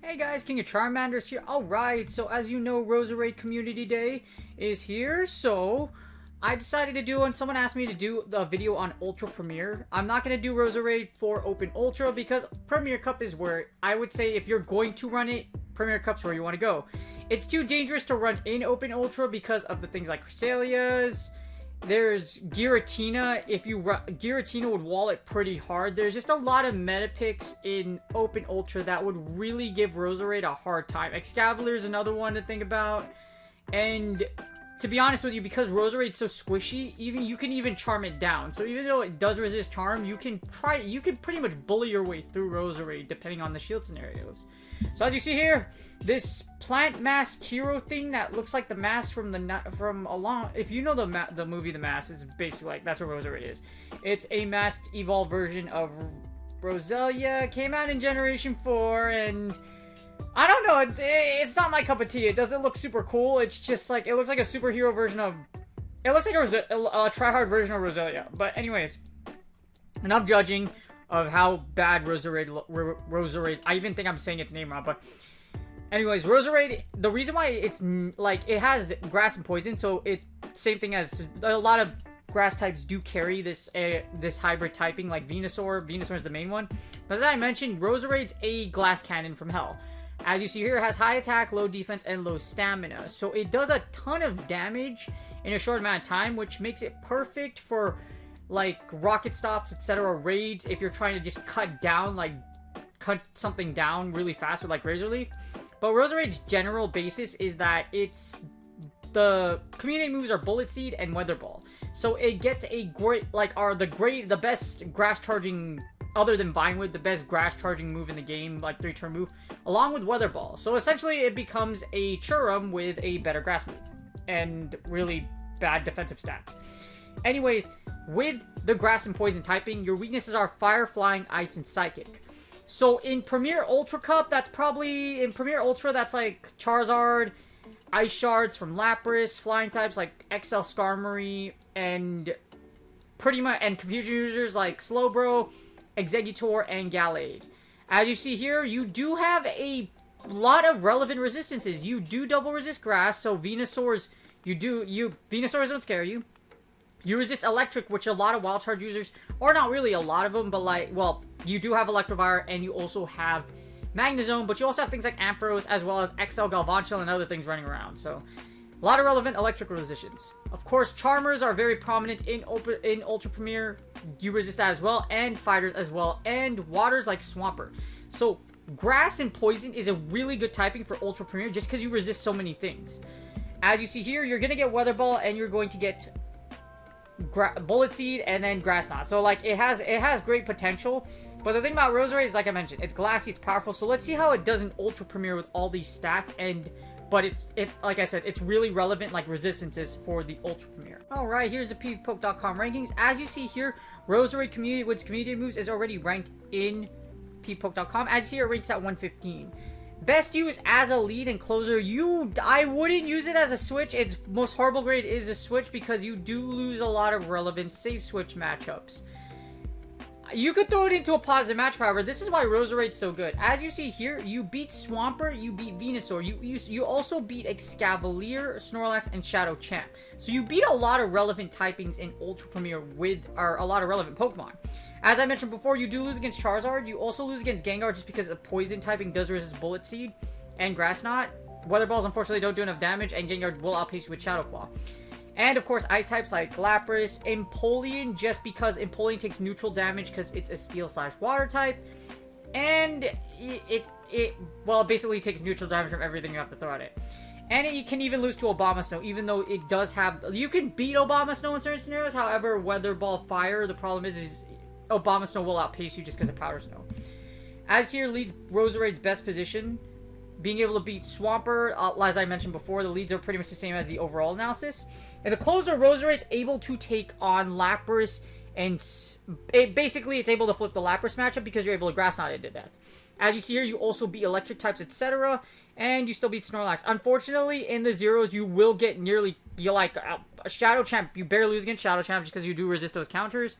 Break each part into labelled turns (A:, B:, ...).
A: Hey guys, King of Charmanders here. Alright, so as you know, Roserade Community Day is here, so I decided to do, and someone asked me to do the video on Ultra Premier. I'm not going to do Roserade for Open Ultra because Premier Cup is where I would say if you're going to run it, Premier Cup's where you want to go. It's too dangerous to run in Open Ultra because of the things like Chrysalias. There's Giratina. If you Giratina would wall it pretty hard. There's just a lot of meta picks in Open Ultra that would really give Roserade a hard time. Excavalier is another one to think about. And to be honest with you, because Roserade's so squishy, you can even charm it down. So even though it does resist charm, you can pretty much bully your way through Roserade depending on the shield scenarios. So as you see here, this plant mask hero thing that looks like the mask from if you know the movie The Mask, it's basically like that's what Roserade is. It's a masked evolved version of Roselia. Came out in Generation 4 and I don't know, it's not my cup of tea. It doesn't look super cool. It's just like, it looks like a superhero version of, it looks like a tryhard version of Roselia. But anyways, enough judging of how bad Roserade, I even think I'm saying its name wrong, but anyways, Roserade, the reason why it's like, it has grass and poison, so it's same thing as a lot of grass types do carry this hybrid typing, like Venusaur. Venusaur is the main one. But as I mentioned, Roserade's a glass cannon from hell. As you see here, it has high attack, low defense, and low stamina. So it does a ton of damage in a short amount of time, which makes it perfect for like rocket stops, etc. raids, if you're trying to just cut something down really fast with like Razor Leaf. But Roserade's general basis is that the community moves are Bullet Seed and Weather Ball. So it gets a great, like, the best grass charging, other than Vinewood, the best grass charging move in the game, like 3-turn move, along with Weather Ball. So essentially it becomes a Churum with a better grass move and really bad defensive stats. Anyways, with the grass and poison typing, your weaknesses are Fire, Flying, Ice, and Psychic. So in Premier Ultra Cup, that's like Charizard, Ice Shards from Lapras, Flying types like XL Skarmory, and pretty much, and Confusion users like Slowbro, Exeggutor, and Gallade. As you see here, you do have a lot of relevant resistances. You do double resist grass, so Venusaurs don't scare you. You resist electric, which a lot of wild charge users, or not really a lot of them, but like, well, you do have Electivire, and you also have Magnezone, but you also have things like Ampharos, as well as XL Galvantula and other things running around. So a lot of relevant electric resistance. Of course, Charmers are very prominent in Ultra Premier. You resist that as well, and Fighters as well, and waters like Swampert. So grass and poison is a really good typing for Ultra Premier just because you resist so many things. As you see here, you're going to get Weather Ball, and you're going to get Bullet Seed, and then Grass Knot. So like, it has great potential. But the thing about Roserade is, like I mentioned, it's glassy, it's powerful. So let's see how it does in Ultra Premier with all these stats. But it like I said, it's really relevant, like resistances for the Ultra Premier. Alright, here's the PvPoke.com rankings. As you see here, Roserade Community with its community moves is already ranked in PvPoke.com. As you see, it ranks at 115. Best use as a lead and closer. I wouldn't use it as a switch. Its most horrible grade is a switch because you do lose a lot of relevant safe switch matchups. You could throw it into a positive match, however. This is why Roserade's so good. As you see here, you beat Swampert, you beat Venusaur, you also beat Excavalier, Snorlax, and Shadow Champ. So you beat a lot of relevant typings in Ultra Premier with a lot of relevant Pokemon. As I mentioned before, you do lose against Charizard. You also lose against Gengar just because the poison typing does resist Bullet Seed and Grass Knot. Weather Balls unfortunately don't do enough damage, and Gengar will outpace you with Shadow Claw. And of course, ice types like Lapras, Empoleon, just because Empoleon takes neutral damage because it's a steel/water type. And it basically takes neutral damage from everything you have to throw at it. And you can even lose to Obama even though it does have... You can beat Obama in certain scenarios. However, Weather Ball Fire, the problem is Obama Snow will outpace you just because of Powder Snow. As here leads Roserade's best position, being able to beat Swampert. As I mentioned before, the leads are pretty much the same as the overall analysis. In the closer, Roserade's able to take on Lapras, and basically it's able to flip the Lapras matchup because you're able to Grass Knot it to death. As you see here, you also beat Electric types, etc., and you still beat Snorlax. Unfortunately, in the zeros, you will get nearly, a Shadow Champ. You barely lose against Shadow Champ just because you do resist those counters.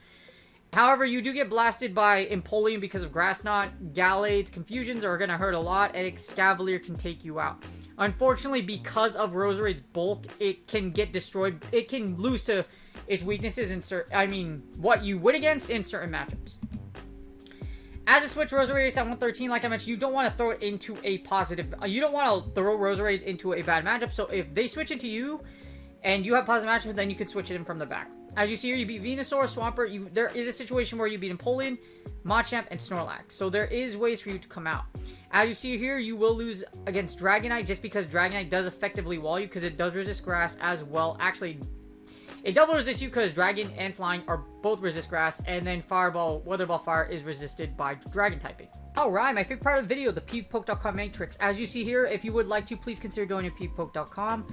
A: However, you do get blasted by Empoleon because of Grass Knot. Gallades, Confusions are going to hurt a lot, and Excavalier can take you out. Unfortunately, because of Roserade's bulk, it can get destroyed. It can lose to its weaknesses in what you win against in certain matchups. As a switch, Roserade is at 113. Like I mentioned, you don't want to throw it into a positive. You don't want to throw Roserade into a bad matchup. So if they switch into you, and you have positive matchup, then you can switch it in from the back. As you see here, you beat Venusaur, Swampert. There is a situation where you beat Empoleon, Machamp, and Snorlax. So there is ways for you to come out. As you see here, you will lose against Dragonite just because Dragonite does effectively wall you because it does resist grass as well. Actually, it double resists you because Dragon and Flying are both resist grass, and then Fireball, Weather Ball Fire is resisted by Dragon typing. Alright, my favorite part of the video, the PvPoke.com matrix. As you see here, if you would like to, please consider going to PvPoke.com.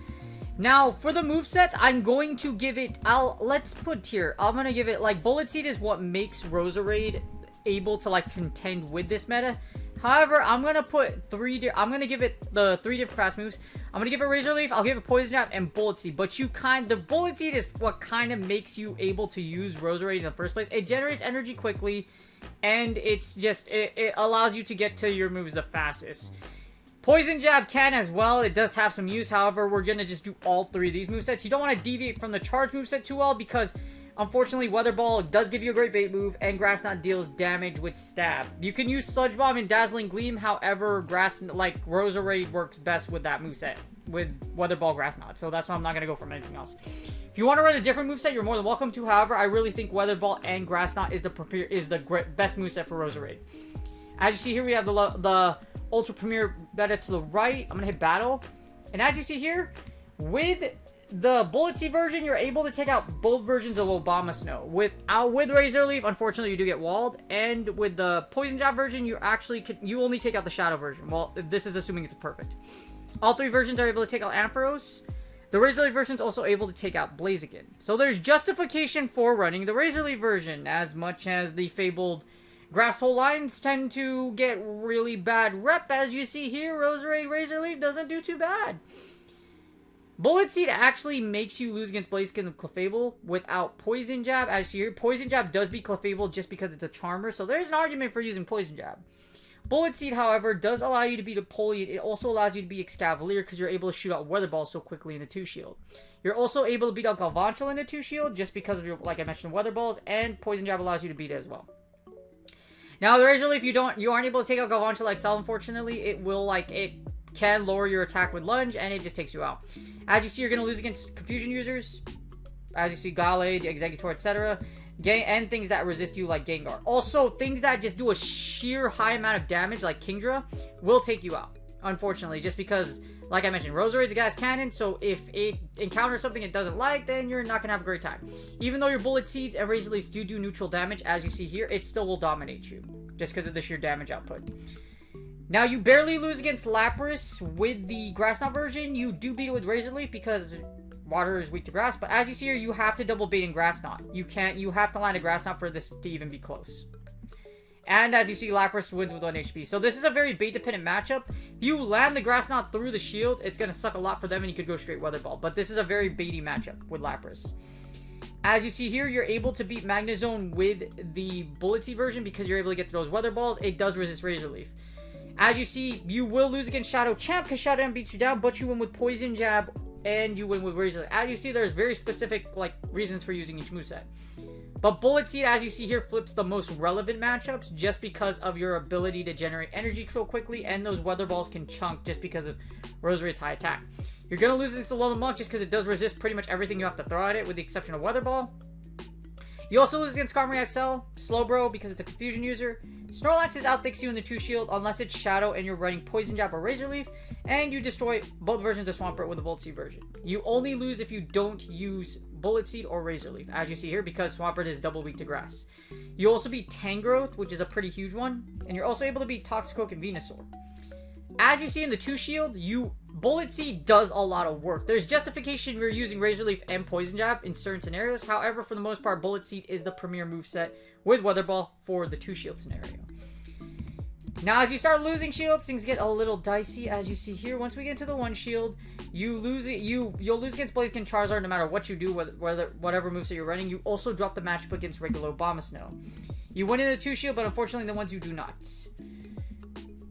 A: Now, for the movesets, I'm going to give it, let's put here, I'm going to give it, Bullet Seed is what makes Roserade able to, contend with this meta. However, I'm going to put I'm going to give it the 3 different fast moves. I'm going to give it Razor Leaf, I'll give it Poison Jab, and Bullet Seed. But the Bullet Seed is what kind of makes you able to use Roserade in the first place. It generates energy quickly, and it's just, it allows you to get to your moves the fastest. Poison Jab can as well. It does have some use. However, we're going to just do all 3 of these movesets. You don't want to deviate from the charge moveset too well because, unfortunately, Weather Ball does give you a great bait move, and Grass Knot deals damage with Stab. You can use Sludge Bomb and Dazzling Gleam. However, Roserade works best with that moveset, with Weather Ball, Grass Knot. So that's why I'm not going to go for anything else. If you want to run a different moveset, you're more than welcome to. However, I really think Weather Ball and Grass Knot is the best moveset for Roserade. As you see here, we have the Ultra Premier Beta to the right. I'm going to hit Battle. And as you see here, with the Bullet Seed version, you're able to take out both versions of Obama Snow. With Razor Leaf, unfortunately, you do get walled. And with the Poison Jab version, you only take out the Shadow version. Well, this is assuming it's perfect. All 3 versions are able to take out Ampharos. The Razor Leaf version is also able to take out Blaziken. So there's justification for running the Razor Leaf version, as much as the fabled Grass Hole lines tend to get really bad rep. As you see here, Roserade Razor Leaf doesn't do too bad. Bullet Seed actually makes you lose against Blaziken and Clefable without Poison Jab. As you hear, Poison Jab does beat Clefable just because it's a Charmer, so there's an argument for using Poison Jab. Bullet Seed, however, does allow you to beat Empoleon. It also allows you to beat Excavalier because you're able to shoot out Weather Balls so quickly in a 2-shield. You're also able to beat out Galvantula in a 2-shield just because of your, like I mentioned, Weather Balls, and Poison Jab allows you to beat it as well. Now, the Razor Leaf, you aren't able to take out Galvantula XL, unfortunately. It can lower your attack with Lunge, and it just takes you out. As you see, you're going to lose against Confusion users. As you see, Gallade, Executor, etc. And things that resist you, like Gengar. Also, things that just do a sheer high amount of damage, like Kingdra, will take you out. Unfortunately, just because, like I mentioned, Roserade's a gas cannon, so if it encounters something it doesn't like, then you're not going to have a great time. Even though your Bullet Seeds and Razor Leafs do neutral damage, as you see here, it still will dominate you, just because of the sheer damage output. Now, you barely lose against Lapras with the Grass Knot version. You do beat it with Razor Leaf because water is weak to grass, but as you see here, you have to double bait in Grass Knot. You have to land a Grass Knot for this to even be close. And as you see, Lapras wins with 1 HP. So this is a very bait-dependent matchup. If you land the Grass Knot through the shield, it's going to suck a lot for them, and you could go straight Weather Ball. But this is a very baity matchup with Lapras. As you see here, you're able to beat Magnezone with the Bullet Seed version because you're able to get to those Weather Balls. It does resist Razor Leaf. As you see, you will lose against Shadow Champ because Shadow Champ beats you down, but you win with Poison Jab, and you win with Razor Leaf. As you see, there's very specific reasons for using each moveset. But Bullet Seed, as you see here, flips the most relevant matchups just because of your ability to generate energy so quickly, and those Weather Balls can chunk just because of Roserade's high attack. You're going to lose against the Alolan Monk just because it does resist pretty much everything you have to throw at it, with the exception of Weather Ball. You also lose against Skarmory XL, Slowbro because it's a Confusion user. Snorlax is outthinks you in the 2 shield unless it's Shadow and you're running Poison Jab or Razor Leaf, and you destroy both versions of Swampert with the Volt Seed version. You only lose if you don't use Bullet Seed or Razor Leaf, as you see here, because Swampert is double weak to Grass. You also beat Tangrowth, which is a pretty huge one, and you're also able to beat Toxicroak and Venusaur. As you see in the 2 shield, Bullet Seed does a lot of work. There's justification for using Razor Leaf and Poison Jab in certain scenarios. However, for the most part, Bullet Seed is the premier moveset with Weather Ball for the 2 shield scenario. Now, as you start losing shields, things get a little dicey, as you see here. Once we get to the 1 shield, you'll lose against Blaziken, Charizard no matter what you do, whatever moves that you're running. You also drop the matchup against regular Abomasnow. You win in the 2 shield, but unfortunately the ones you do not.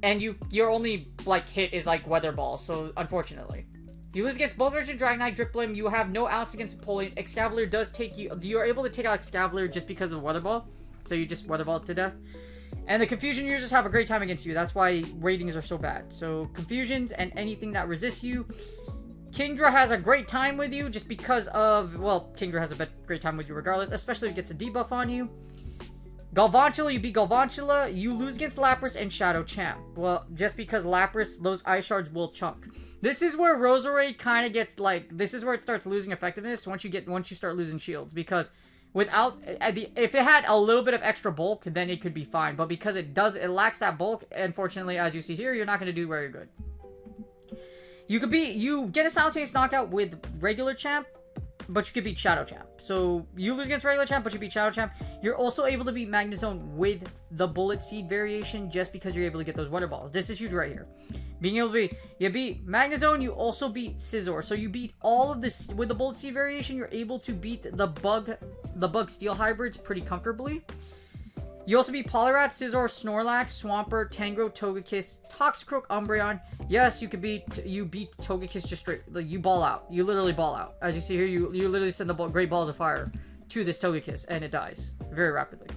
A: And your only hit is Weather Ball, so unfortunately. You lose against both versions of Dragonite, Drifblim. You have no outs against Empoleon. Excavalier does take you. You are able to take out Excavalier just because of Weather Ball. So you just Weather Ball to death. And the Confusion users have a great time against you. That's why ratings are so bad. So Confusions and anything that resists you. Kingdra has a great time with you just because of, well, Kingdra has a great time with you regardless, especially if it gets a debuff on you. Galvantula, you beat Galvantula. You lose against Lapras and Shadow Champ. Well, just because Lapras, those Ice Shards will chunk. This is where Roserade kind of gets this is where it starts losing effectiveness once you start losing shields, because without if it had a little bit of extra bulk, then it could be fine, but because it lacks that bulk, unfortunately, as you see here, you're not going to do very good. You get a simultaneous knockout with regular champ, but you could beat Shadow Champ. So you lose against regular champ, but you beat Shadow Champ. You're also able to beat Magnezone with the Bullet Seed variation just because you're able to get those Weather Balls. This is huge right here. Being able to you beat Magnezone, you also beat Scizor. So you beat all of this with the Bullet Seed variation. You're able to beat the Bug Steel hybrids pretty comfortably. You also beat Poliwrath, Scizor, Snorlax, Swampert, Tangrowth, Togekiss, Toxicroak, Umbreon. Yes, you beat Togekiss just straight. You ball out. You literally ball out. As you see here, you literally send the great balls of fire to this Togekiss, and it dies very rapidly.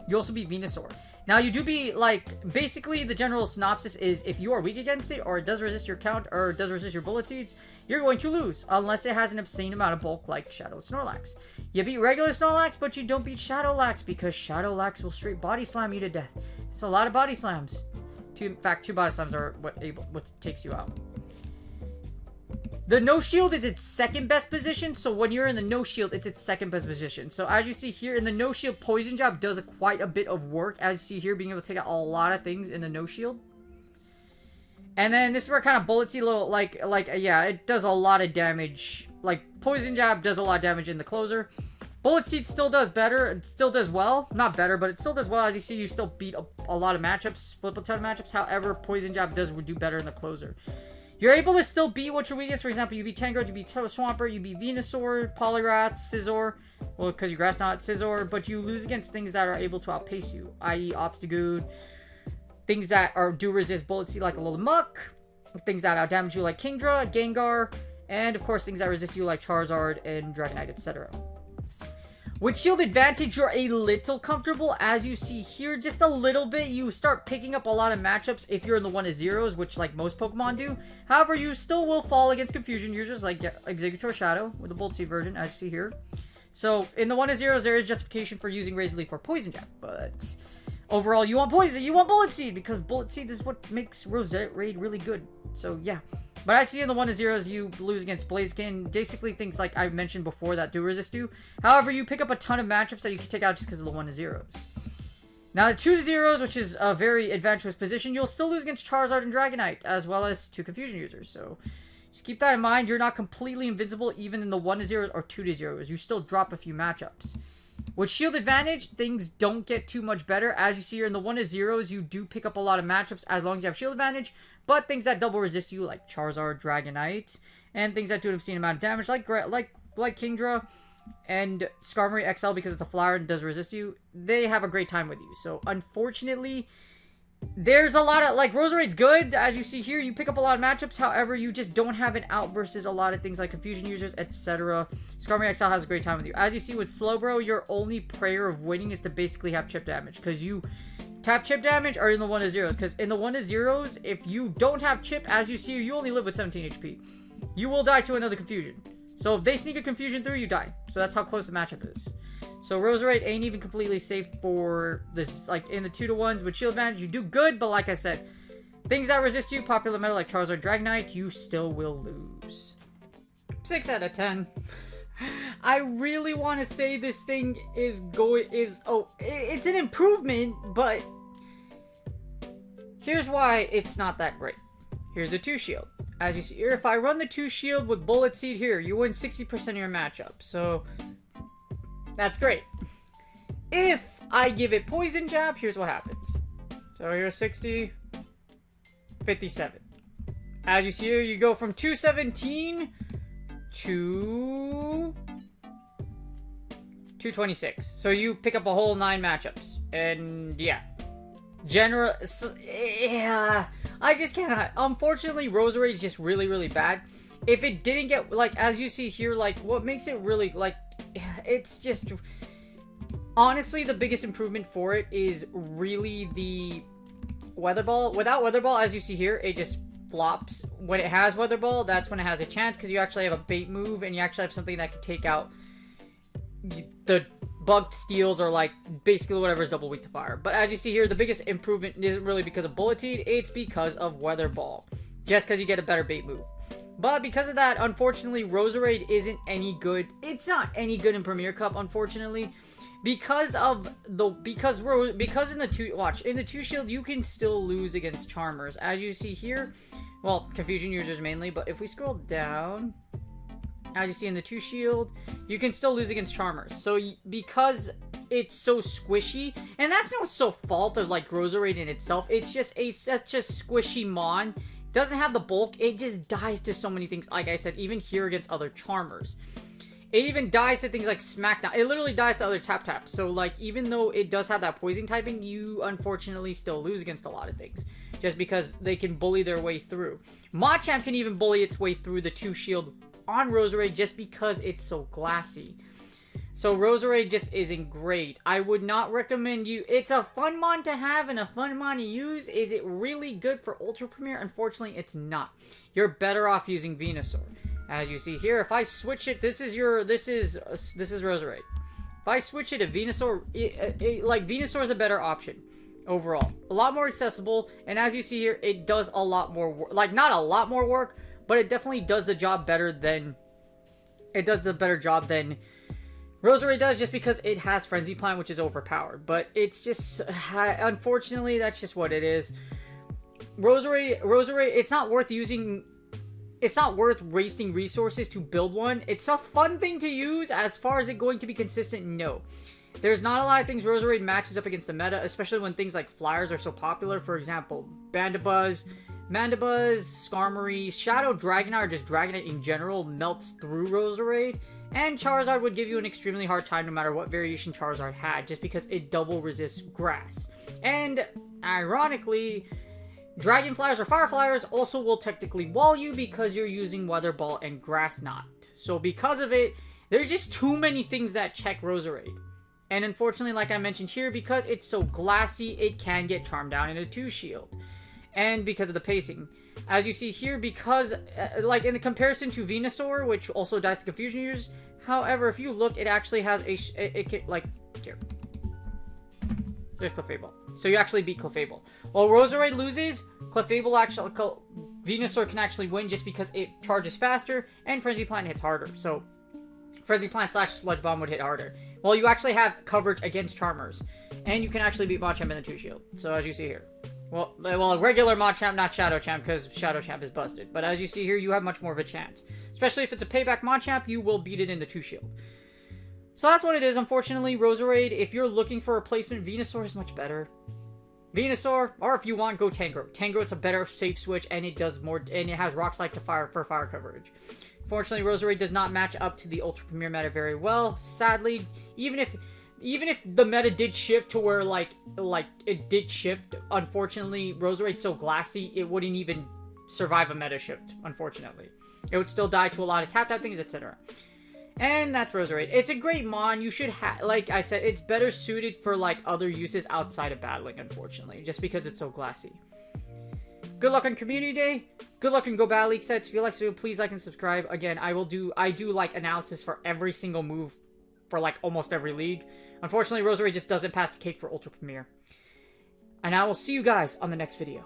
A: You also beat Venusaur. Now, you do beat, basically, the general synopsis is if you are weak against it, or it does resist your count, or it does resist your Bullet Seeds, you're going to lose, unless it has an obscene amount of bulk like Shadow Snorlax. You beat regular Snorlax, but you don't beat Shadowlax, because Shadowlax will straight body slam you to death. It's a lot of body slams. In fact, 2 body slams are what takes you out. The no shield is its second best position, so when you're in the no shield, it's its second best position. So as you see here, in the no shield, Poison Jab does quite a bit of work, as you see here, being able to take out a lot of things in the no shield. And then this is where kind of Bullet Seed yeah, it does a lot of damage. Poison Jab does a lot of damage in the closer. Bullet Seed still does better. It still does well. Not better, but it still does well. As you see, you still beat a lot of matchups, flip a ton of matchups. However, Poison Jab would do better in the closer. You're able to still beat what your weakest. For example, you beat Tangrowth, you beat Swampert, you beat Venusaur, Poliwrath, Scizor. Well, because you Grass Knot, Scizor. But you lose against things that are able to outpace you, i.e. Obstagoon. Things that do resist Bullet Seed like a little Muck. Things that outdamage you like Kingdra, Gengar. And, of course, things that resist you like Charizard and Dragonite, etc. With Shield Advantage, you're a little comfortable, as you see here, just a little bit. You start picking up a lot of matchups if you're in the 1-0s, which most Pokemon do. However, you still will fall against Confusion users like Exeggutor Shadow with the Bolt Seed version, as you see here. So, in the 1-0s, there is justification for using Razor Leaf or Poison Jab, but overall, you want Poison, you want Bullet Seed, because Bullet Seed is what makes Roserade really good. So, yeah. But I see in the 1-0s, you lose against Blaziken. Basically, things like I mentioned before that do resist you. However, you pick up a ton of matchups that you can take out just because of the 1-0s. Now, the 2-0s, which is a very advantageous position, you'll still lose against Charizard and Dragonite, as well as 2 Confusion users. So, just keep that in mind. You're not completely invincible even in the 1-0s or 2-0s. You still drop a few matchups. With Shield Advantage, things don't get too much better. As you see here in the 1-0s, you do pick up a lot of matchups as long as you have Shield Advantage. But things that double resist you, like Charizard, Dragonite, and things that do an obscene amount of damage, like Kingdra and Skarmory XL, because it's a flower and does resist you, they have a great time with you. So, unfortunately, there's a lot of, Roserade's good. As you see here, you pick up a lot of matchups. However, you just don't have it out versus a lot of things like Confusion users, etc. Skarmory XL has a great time with you. As you see with Slowbro, your only prayer of winning is to basically have chip damage, because you have chip damage or in the 1-0s, because in the 1-0s, if you don't have chip, as you see, you only live with 17 HP. You will die to another Confusion. So if they sneak a confusion through, you die. So that's how close the matchup is. So Roserade ain't even completely safe for this, like, in the 2-to-1s. With shield advantage, you do good, but like I said, things that resist you, popular meta like Charizard Dragonite, you still will lose. 6 out of 10. I really want to say this thing it's an improvement, but here's why it's not that great. Here's the 2 shield. As you see here, if I run the 2 shield with Bullet Seed here, you win 60% of your matchup. So that's great. If I give it Poison Jab, here's what happens. So here's 60, 57. As you see here, you go from 217 to 226. So you pick up a whole 9 matchups. And yeah. Yeah. I just can't. Unfortunately, Roserade is just really, really bad. If it didn't get, like, as you see here, like, what makes it really, like, it's just, honestly, the biggest improvement for it is really the Weather Ball. Without Weather Ball, as you see here, it just flops. When it has Weather Ball, that's when it has a chance, because you actually have a bait move, and you actually have something that can take out the bugged steals, or like basically whatever is double weak to fire. But as you see here, the biggest improvement isn't really because of Bullet Seed, it's because of Weather Ball, just because you get a better bait move. But because of that, unfortunately, Roserade isn't any good. It's not any good in Premier Cup, unfortunately, because in the 2 shield you can still lose against Charmers, as you see here. Well, confusion users mainly, but if we scroll down, as you see in the 2 shield, you can still lose against Charmers. So because it's so squishy, and that's no fault of like Roserade in itself, it's just such a squishy mon. Doesn't have the bulk, it just dies to so many things. Like I said, even here against other Charmers, it even dies to things like Smackdown. It literally dies to other tap. So like, even though it does have that poison typing, you unfortunately still lose against a lot of things, just because they can bully their way through. Machamp can even bully its way through the 2 shield on Roserade just because it's so glassy. So Roserade just isn't great. I would not recommend you. It's a fun mon to have and a fun mon to use. Is it really good for Ultra Premier? Unfortunately, it's not. You're better off using Venusaur. As you see here, if I switch it, this is Roserade. If I switch it to Venusaur, like Venusaur is a better option overall. A lot more accessible, and as you see here, it does a lot more work. Like, not a lot more work, but it definitely does the job better than Roserade does, just because it has Frenzy Plant, which is overpowered. But it's just, unfortunately, that's just what it is. Roserade, it's not worth using. It's not worth wasting resources to build one. It's a fun thing to use. As far as it going to be consistent, no. There's not a lot of things Roserade matches up against the meta, especially when things like Flyers are so popular. For example, Mandibuzz, Skarmory, Shadow Dragonite, or just Dragonite in general melts through Roserade. And Charizard would give you an extremely hard time no matter what variation Charizard had, just because it double resists grass. And ironically, Dragon Flyers or Fire Flyers also will technically wall you because you're using Weather Ball and Grass Knot. So because of it, there's just too many things that check Roserade. And unfortunately, like I mentioned here, because it's so glassy, it can get Charmed Down in a 2 shield. And because of the pacing. As you see here, because, like in the comparison to Venusaur, which also dies to confusion users, however, if you look, it actually has it can, like, here. There's Clefable. So you actually beat Clefable. While Roserade loses, Venusaur can actually win just because it charges faster, and Frenzy Plant hits harder. So, Frenzy Plant / Sludge Bomb would hit harder. Well, you actually have coverage against Charmers. And you can actually beat Machamp in the 2 shield. So, as you see here. Well, regular Machamp, not Shadow Champ, because Shadow Champ is busted. But as you see here, you have much more of a chance. Especially if it's a payback Machamp, you will beat it in the 2 shield. So that's what it is, unfortunately. Roserade, if you're looking for a replacement, Venusaur is much better. Venusaur, or if you want, go Tangrowth. Tangrowth's a better safe switch, and it does more, and it has Rock Slide to fire for fire coverage. Fortunately, Roserade does not match up to the Ultra Premier meta very well. Sadly, even if the meta did shift to where, like it did shift, unfortunately, Roserade's so glassy, it wouldn't even survive a meta shift, unfortunately. It would still die to a lot of tap things, etc. And that's Roserade. It's a great mon. You should have, like I said, it's better suited for, like, other uses outside of battling, unfortunately, just because it's so glassy. Good luck on Community Day. Good luck in Go Battle League sets. If you like this video, please like and subscribe. Again, I do like analysis for every single move for like almost every league. Unfortunately, Roserade just doesn't pass the cake for Ultra Premier. And I will see you guys on the next video.